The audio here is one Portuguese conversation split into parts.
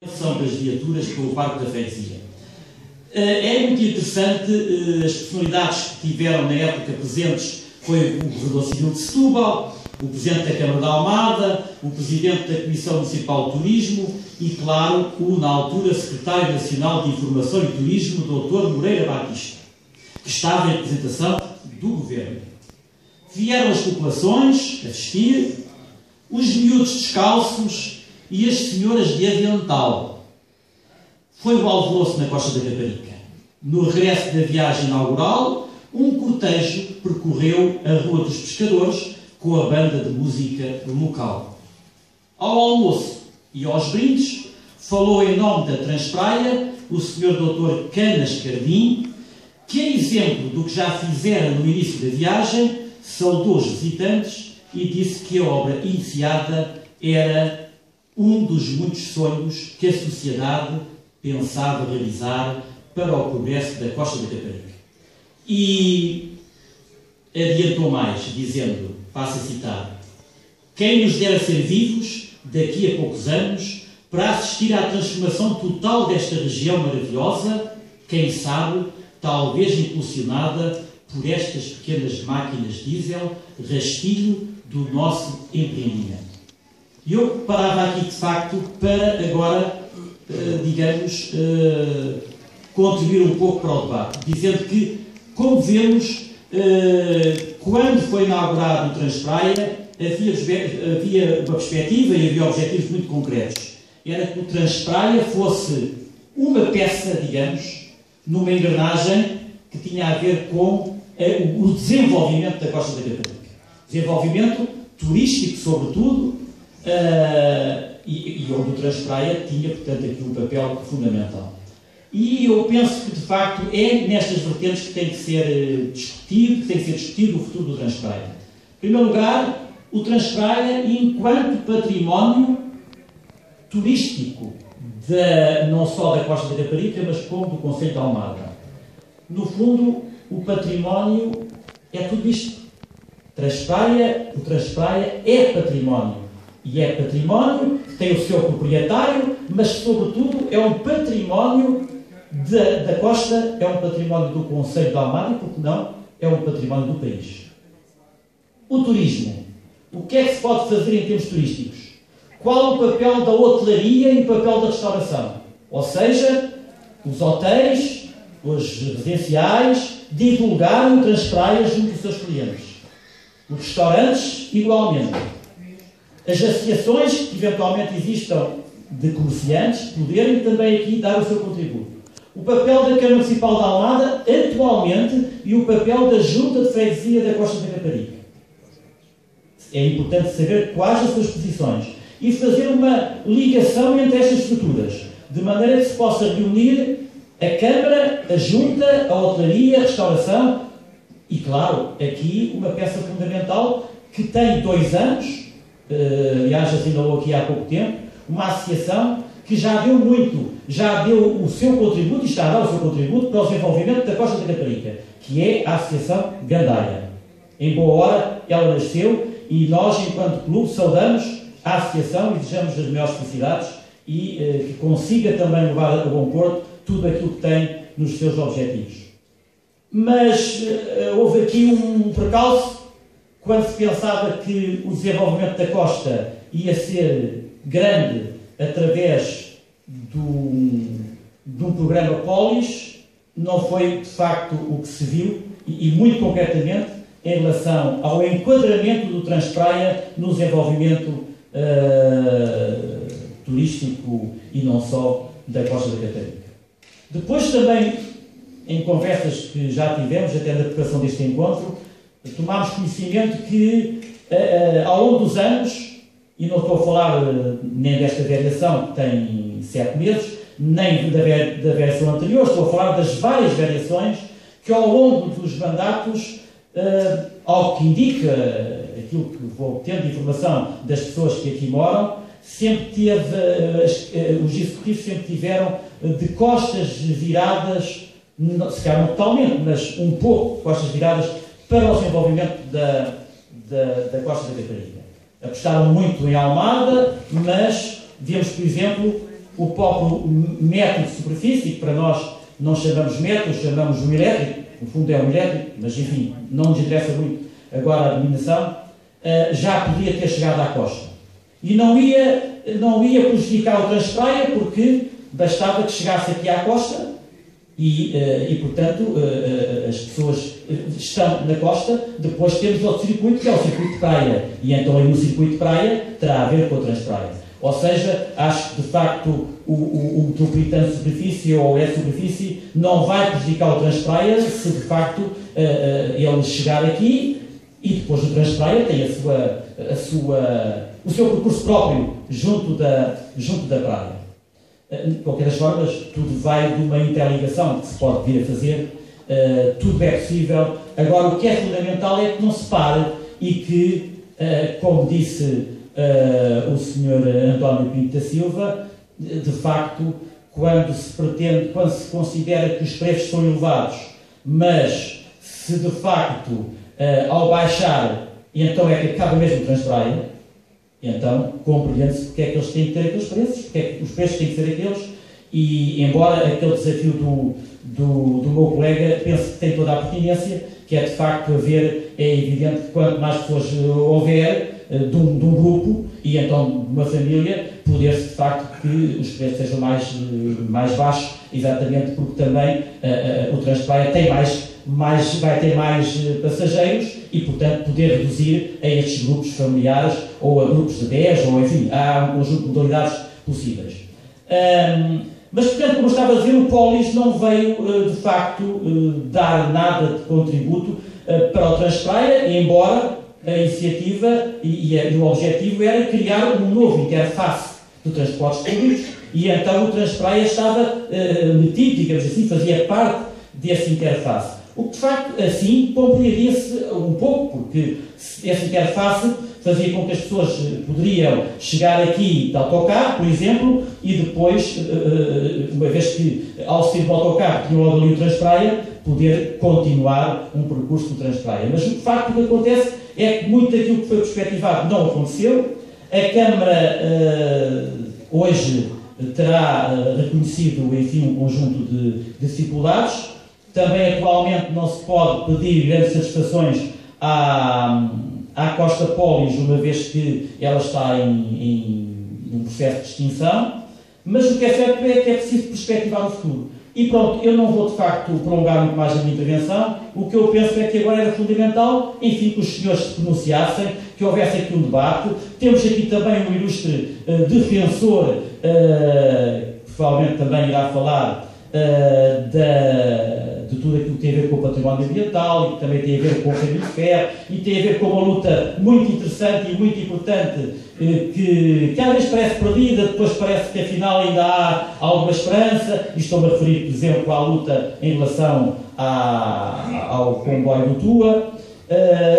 São das viaturas para o Parque da Freguesia. É muito interessante as personalidades que tiveram na época presentes. Foi o Corredor Civil de Setúbal, o Presidente da Câmara da Almada, o Presidente da Comissão Municipal de Turismo e, claro, o, na altura, Secretário Nacional de Informação e Turismo, Dr. Moreira Batista, que estava em representação do Governo. Vieram as populações assistir, os miúdos descalços e as senhoras de avental. Foi o alvoroço na Costa da Caparica. No regresso da viagem inaugural, um cortejo percorreu a Rua dos Pescadores com a banda de música local. Ao almoço e aos brindes, falou em nome da Transpraia o Sr. Dr. Canas Cardim, que, a exemplo do que já fizera no início da viagem, saudou os visitantes e disse que a obra iniciada era um dos muitos sonhos que a sociedade pensava realizar para o progresso da Costa da Caparica. E adiantou mais, dizendo, passo a citar: quem nos dera ser vivos daqui a poucos anos para assistir à transformação total desta região maravilhosa, quem sabe, talvez impulsionada por estas pequenas máquinas diesel, rastilho do nosso empreendimento. E eu parava aqui, de facto, para agora, digamos, contribuir um pouco para o debate, dizendo que, como vemos, quando foi inaugurado o Transpraia, havia uma perspectiva e havia objetivos muito concretos. Era que o Transpraia fosse uma peça, digamos, numa engrenagem que tinha a ver com o desenvolvimento da Costa da Caparica. Desenvolvimento turístico, sobretudo, e onde o Transpraia tinha, portanto, aqui um papel fundamental. E eu penso que, de facto, é nestas vertentes que tem que ser discutido, o futuro do Transpraia. Em primeiro lugar, o Transpraia enquanto património turístico, não só da Costa da Caparica, mas como do Concelho de Almada. No fundo, o património é tudo isto. O Transpraia é património. E é património que tem o seu proprietário, mas, sobretudo, é um património da Costa, é um património do Concelho de Almada e, porque não, é um património do país. O turismo. O que é que se pode fazer em termos turísticos? Qual o papel da hotelaria e o papel da restauração? Ou seja, os hotéis, os residenciais, divulgarem o Transpraia junto dos seus clientes. Os restaurantes, igualmente. As associações que eventualmente existam de comerciantes poderem também aqui dar o seu contributo. O papel da Câmara Municipal de Almada, atualmente, e o papel da Junta de Freguesia da Costa da Caparica. É importante saber quais as suas posições e fazer uma ligação entre estas estruturas, de maneira que se possa reunir a Câmara, a Junta, a hotelaria, a restauração e, claro, aqui uma peça fundamental que tem 2 anos, aliás, assinou aqui há pouco tempo, uma associação que já deu muito, já deu o seu contributo e está a dar o seu contributo para o desenvolvimento da Costa da Caparica, que é a Associação Gandaia. Em boa hora ela nasceu e nós, enquanto clube, saudamos a associação e desejamos as melhores felicidades e que consiga também levar a bom porto tudo aquilo que tem nos seus objetivos. Mas houve aqui um percalço quando se pensava que o desenvolvimento da Costa ia ser grande através de um programa Polis. Não foi, de facto, o que se viu e muito concretamente, em relação ao enquadramento do Transpraia no desenvolvimento turístico e não só da Costa da Caparica. Depois também, em conversas que já tivemos, até na preparação deste encontro, tomámos conhecimento que ao longo dos anos, e não estou a falar nem desta variação que tem 7 meses, nem da variação anterior, estou a falar das várias variações que ao longo dos mandatos, ao que indica aquilo que vou tendo de informação das pessoas que aqui moram, sempre os executivos sempre tiveram de costas viradas, se calhar não totalmente, mas um pouco costas viradas para o desenvolvimento da Costa da Caparica. Apostaram muito em Almada, mas vemos, por exemplo, o próprio metro de superfície, que para nós não chamamos metro, chamamos o elétrico, no fundo é um elétrico, mas enfim, não nos interessa muito agora a denominação, já podia ter chegado à costa. E não ia prejudicar o Transpraia, porque bastava que chegasse aqui à costa e portanto, as pessoas estão na costa. Depois temos outro circuito, que é o circuito de praia, e então aí no circuito de praia terá a ver com a Transpraia. Ou seja, acho que de facto o metropolitano de superfície ou a superfície não vai prejudicar o Transpraia se de facto ele chegar aqui, e depois o Transpraia tem o seu percurso próprio junto da praia. De qualquer das formas, tudo vai de uma interligação que se pode vir a fazer, tudo é possível. Agora, o que é fundamental é que não se pare e que, como disse o Sr. António Pinto da Silva, de facto, quando se considera que os preços são elevados, mas se de facto, ao baixar, então é que acaba mesmo o Transpraia, então compreende-se porque é que eles têm que ter aqueles preços, porque é que os preços têm que ser aqueles, e embora aquele desafio do meu colega pense que tem toda a pertinência, que é de facto é evidente que quanto mais pessoas houver de um grupo, e então de uma família, poder-se de facto que os preços sejam mais baixos, exatamente porque também o Transpraia vai ter mais passageiros e, portanto, poder reduzir a estes grupos familiares ou a grupos de 10, ou enfim, há um conjunto de modalidades possíveis. Mas, portanto, como eu estava a dizer, o Polis não veio, de facto, dar nada de contributo para o Transpraia, embora a iniciativa e o objetivo era criar um novo interface de transportes públicos, e então o Transpraia estava metido, digamos assim, fazia parte dessa interface. O que, de facto, assim, compreendia-se um pouco, porque essa interface fazia com que as pessoas poderiam chegar aqui de autocarro, por exemplo, e depois, uma vez que ao sair do autocarro tinham logo ali o Transpraia, poder continuar um percurso do Transpraia. Mas, de facto, o que acontece é que muito daquilo que foi perspectivado não aconteceu. A Câmara hoje terá reconhecido, enfim, um conjunto de dificuldades. Também, atualmente, não se pode pedir grandes satisfações à Costa Polis, uma vez que ela está em um processo de extinção, mas o que é certo é que é preciso perspectivar o futuro. E pronto, eu não vou, de facto, prolongar muito mais a minha intervenção. O que eu penso é que agora era fundamental, enfim, que os senhores se pronunciassem, que houvesse aqui um debate. Temos aqui também um ilustre defensor, que provavelmente também irá falar de tudo aquilo que tem a ver com o património ambiental, e que também tem a ver com o caminho de ferro, e tem a ver com uma luta muito interessante e muito importante, que às vezes parece perdida, depois parece que afinal ainda há alguma esperança, e estou-me a referir, por exemplo, à luta em relação ao comboio do Tua.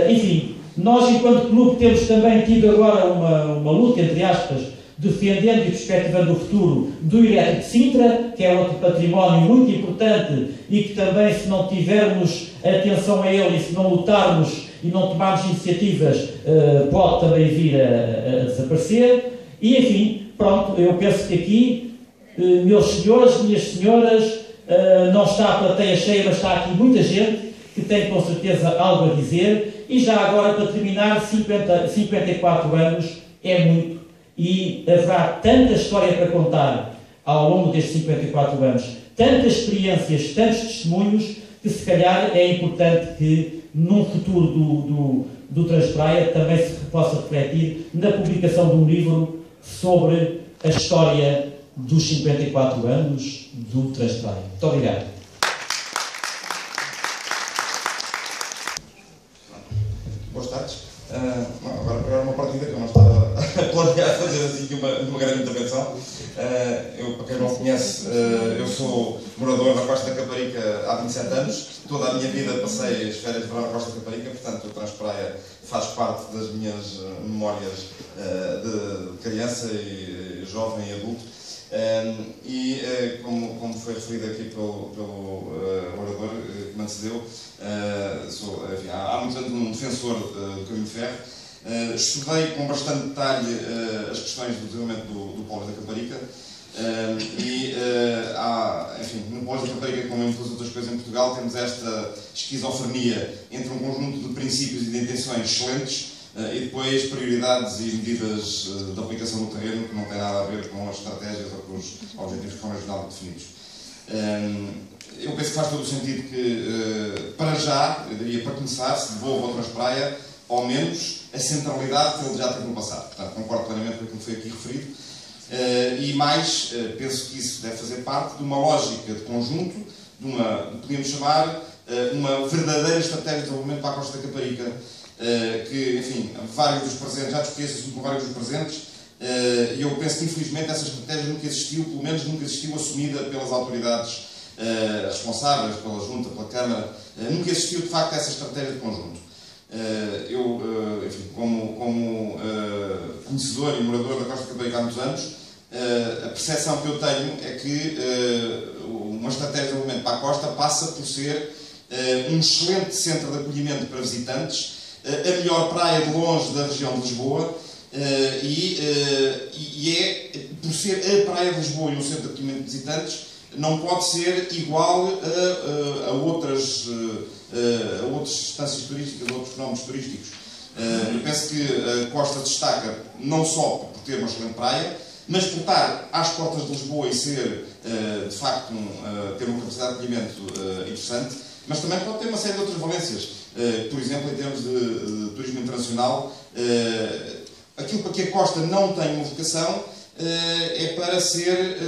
Enfim, nós enquanto clube temos também tido agora uma luta, entre aspas, defendendo e perspectivando o futuro do Elétrico de Sintra, que é outro património muito importante e que também, se não tivermos atenção a ele e se não lutarmos e não tomarmos iniciativas, pode também vir a desaparecer. E, enfim, pronto, eu penso que aqui, meus senhores, minhas senhoras, não está a plateia cheia, mas está aqui muita gente que tem com certeza algo a dizer. E já agora, para terminar, 54 anos é muito. E haverá tanta história para contar ao longo destes 54 anos, tantas experiências, tantos testemunhos, que se calhar é importante que num futuro do Transpraia também se possa refletir na publicação de um livro sobre a história dos 54 anos do Transpraia. Muito obrigado. Boas tardes. Agora uma partida que eu não estava a planear fazer assim uma grande intervenção. Para quem não me conhece, eu sou morador da Costa da Caparica há 27 anos. Toda a minha vida passei as férias de verão na Costa da Caparica, portanto o Transpraia faz parte das minhas memórias de criança e jovem e adulto. Como foi referido aqui pelo orador que me antecedeu, sou, enfim, há muitos anos um defensor do caminho de ferro. Estudei com bastante detalhe as questões do desenvolvimento do Polo da Caparica Enfim, no Pós da Caparica, como em muitas outras coisas em Portugal, temos esta esquizofrenia entre um conjunto de princípios e de intenções excelentes e depois prioridades e medidas de aplicação no terreno que não têm nada a ver com as estratégias ou com os objetivos que foram regionalmente definidos. Eu penso que faz todo o sentido que, para já, eu diria, para começar, se devolva ao Transpraia, ao menos, a centralidade que ele já teve no passado. Portanto, concordo plenamente com aquilo que foi aqui referido. E mais, penso que isso deve fazer parte de uma lógica de conjunto, podíamos chamar, uma verdadeira estratégia de desenvolvimento para a Costa da Caparica, que, enfim, vários dos presentes, já discuti esse assunto com vários dos presentes, e eu penso que, infelizmente, essa estratégia nunca existiu, pelo menos nunca existiu assumida pelas autoridades responsáveis, pela Junta, pela Câmara, nunca existiu, de facto, essa estratégia de conjunto. Enfim, como conhecedor e morador da Costa da Caparica há muitos anos, a percepção que eu tenho é que uma estratégia de desenvolvimento para a Costa passa por ser um excelente centro de acolhimento para visitantes, a melhor praia de longe da região de Lisboa, e é, por ser a praia de Lisboa e um centro de acolhimento de visitantes, não pode ser igual a outras instâncias turísticas, a outros fenómenos turísticos. Eu penso que a Costa destaca não só por ter uma excelente praia, mas por estar às portas de Lisboa e ser, de facto, ter uma capacidade de acolhimento interessante, mas também pode ter uma série de outras valências. Por exemplo, em termos de turismo internacional, aquilo para que a Costa não tem uma vocação é para ser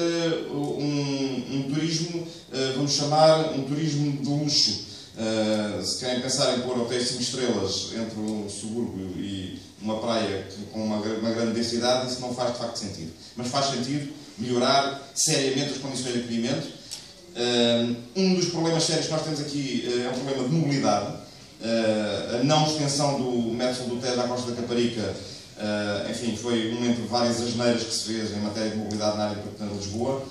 um turismo, vamos chamar, um turismo de luxo. Se querem pensar em pôr hotéis 5 estrelas entre um subúrbio e uma praia com uma grande densidade, isso não faz de facto sentido. Mas faz sentido melhorar seriamente as condições de acolhimento. Um dos problemas sérios que nós temos aqui é um problema de mobilidade. A não extensão do método do Tejo à Costa da Caparica, enfim, foi entre várias asneiras que se fez em matéria de mobilidade na área metropolitana de Lisboa,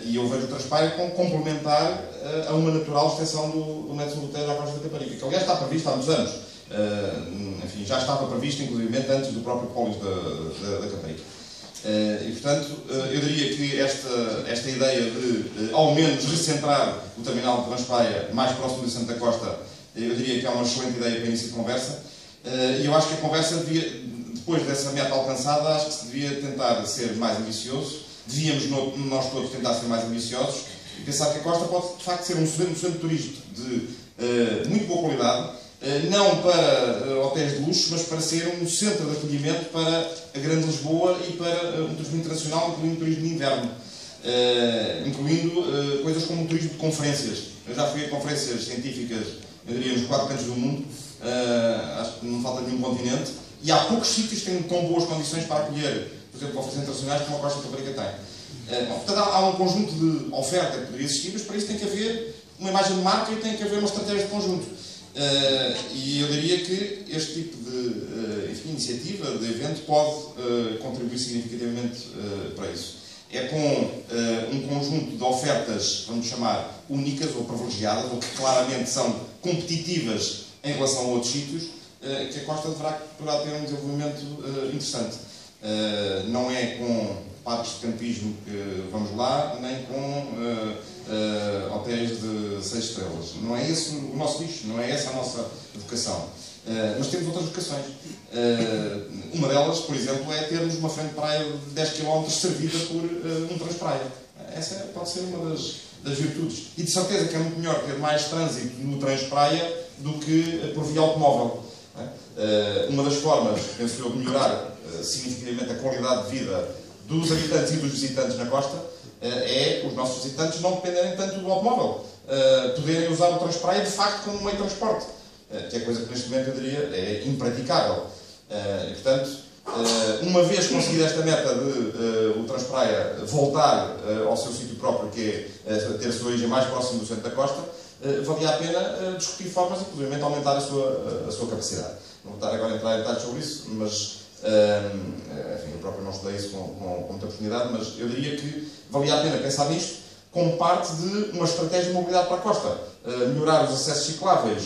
e eu vejo o Transpraia como complementar a uma natural extensão do método do Tejo à Costa da Caparica, que aliás está previsto há muitos anos. Enfim, já estava previsto, inclusive, antes do próprio Pólis da Caparica. E, portanto, eu diria que esta ideia de, ao menos, recentrar o terminal de Transpraia mais próximo do centro da Costa, eu diria que é uma excelente ideia para início de conversa. E eu acho que a conversa devia, depois dessa meta alcançada, acho que se devia tentar ser mais ambicioso. Devíamos, nós todos, tentar ser mais ambiciosos e pensar que a Costa pode, de facto, ser um centro turístico de muito boa qualidade, não para hotéis de luxo, mas para ser um centro de acolhimento para a Grande Lisboa e para um turismo internacional, incluindo turismo de inverno, incluindo coisas como o turismo de conferências. Eu já fui a conferências científicas, eu diria, nos 4 cantos do mundo, acho que não falta nenhum continente, e há poucos sítios que têm tão boas condições para acolher, por exemplo, conferências internacionais como a Costa da Caparica tem. Portanto, há um conjunto de oferta que poderia existir, mas para isso tem que haver uma imagem de marca e tem que haver uma estratégia de conjunto. E eu diria que este tipo de iniciativa, de evento, pode contribuir significativamente para isso. É com um conjunto de ofertas, vamos chamar, únicas ou privilegiadas, ou que claramente são competitivas em relação a outros sítios, que a Costa poderá ter um desenvolvimento interessante. Não é com parques de campismo que vamos lá, nem com hotéis de 6 estrelas. Não é esse o nosso nicho, não é essa a nossa vocação. Mas temos outras vocações. Uma delas, por exemplo, é termos uma frente de praia de 10 km servida por um Transpraia. Essa pode ser uma das virtudes. E de certeza que é muito melhor ter mais trânsito no Transpraia do que por via automóvel. Uma das formas, penso eu, de melhorar significativamente a qualidade de vida dos habitantes e dos visitantes na Costa é os nossos visitantes não dependerem tanto do automóvel, poderem usar o Transpraia de facto como meio de transporte, que é coisa que neste momento eu diria é impraticável. E, portanto, uma vez conseguida esta meta de o Transpraia voltar ao seu sítio próprio, que é ter a sua origem mais próxima do centro da Costa, valia a pena discutir formas e, possivelmente, aumentar a sua capacidade. Não vou estar agora a entrar em detalhes sobre isso, mas enfim, eu próprio não estudei isso com muita oportunidade, mas eu diria que valia a pena pensar nisto como parte de uma estratégia de mobilidade para a Costa. Melhorar os acessos cicláveis,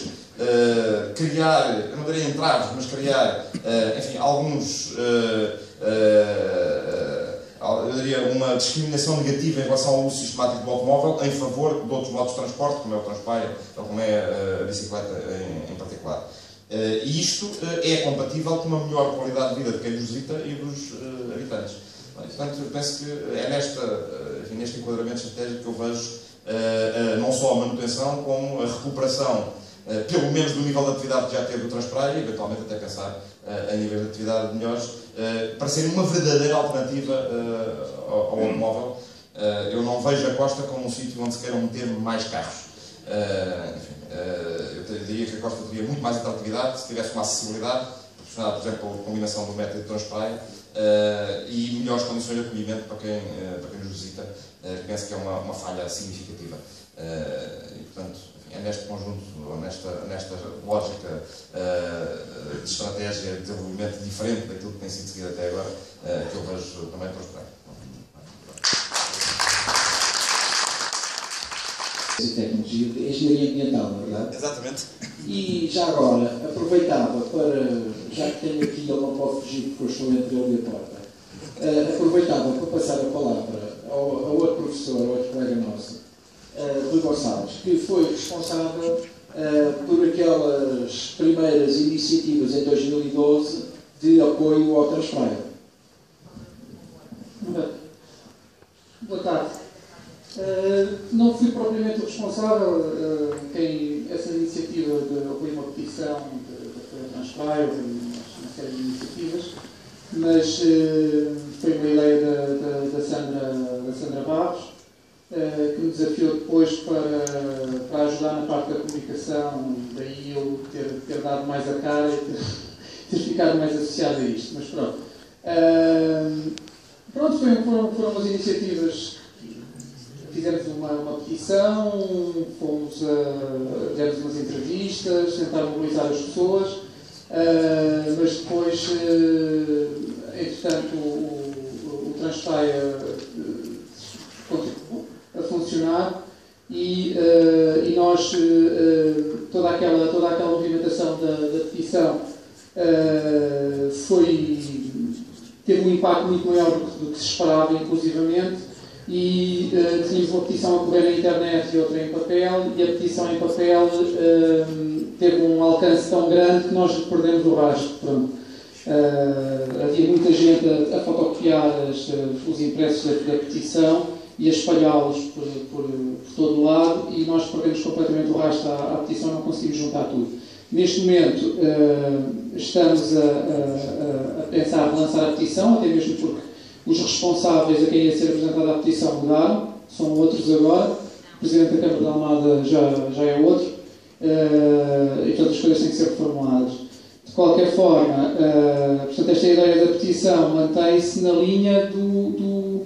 criar, eu não diria entraves, mas criar, enfim, eu diria, uma discriminação negativa em relação ao uso sistemático do automóvel em favor de outros modos de transporte, como é o Transpraia ou como é a bicicleta em particular. E isto é compatível com uma melhor qualidade de vida de quem nos visita e dos habitantes. Portanto, eu penso que é neste enquadramento estratégico que eu vejo não só a manutenção, como a recuperação, pelo menos do nível de atividade que já teve o Transpraia, e eventualmente até pensar a níveis de atividade melhores, para ser uma verdadeira alternativa ao automóvel. Eu não vejo a Costa como um sítio onde se queiram meter mais carros. Eu diria que a Costa teria muito mais atratividade se tivesse uma acessibilidade, proporcionada, por exemplo, pela combinação do método de Transpraia, e melhores condições de acolhimento para quem nos visita, que penso que é uma falha significativa. E, portanto, é neste conjunto, nesta lógica de estratégia de desenvolvimento diferente daquilo que tem sido seguido até agora, que eu vejo também prosperar. Tecnologia de engenharia ambiental, não é verdade? Exatamente. E já agora, aproveitava para, já que tenho aqui, ele não pode fugir porque eu estou entre ele e a porta, aproveitava para passar a palavra ao outro professor, ao outro colega nosso, Rui Gonçalves, que foi responsável por aquelas primeiras iniciativas em 2012 de apoio ao Transpraia. Boa tarde. Não fui propriamente o responsável, essa iniciativa de apoio a uma petição da Transpraia, uma série de iniciativas, mas foi uma ideia da Sandra Barros, que me desafiou depois para ajudar na parte da comunicação, daí eu ter dado mais a cara e ter ficado mais associado a isto, mas pronto. Foram umas iniciativas. Fizemos uma petição, demos umas entrevistas, tentar mobilizar as pessoas, mas depois, entretanto, o Transpraia continuou a funcionar e nós, toda aquela movimentação da petição teve um impacto muito maior do que se esperava, inclusivamente. E tínhamos uma petição a correr na internet e outra em papel, e a petição em papel teve um alcance tão grande que nós perdemos o rastro. Pronto. Havia muita gente a fotocopiar os impressos da petição e a espalhá-los por todo o lado, e nós perdemos completamente o rastro à petição, não conseguimos juntar tudo. Neste momento estamos a pensar em lançar a petição, até mesmo porque os responsáveis a quem ia ser apresentada a petição mudaram, são outros agora. O Presidente da Câmara de Almada já é outro, e portanto as coisas têm que ser reformuladas. De qualquer forma, portanto, esta ideia da petição mantém-se na linha do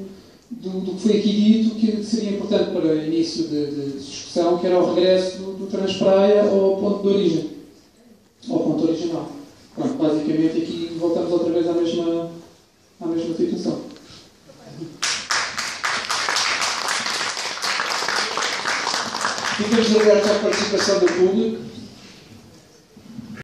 que foi aqui dito, que seria importante para o início de discussão, que era o regresso do Transpraia ao ponto de origem, ao ponto original. Pronto, basicamente aqui voltamos outra vez à mesma situação. Ficamos abertos à participação do público.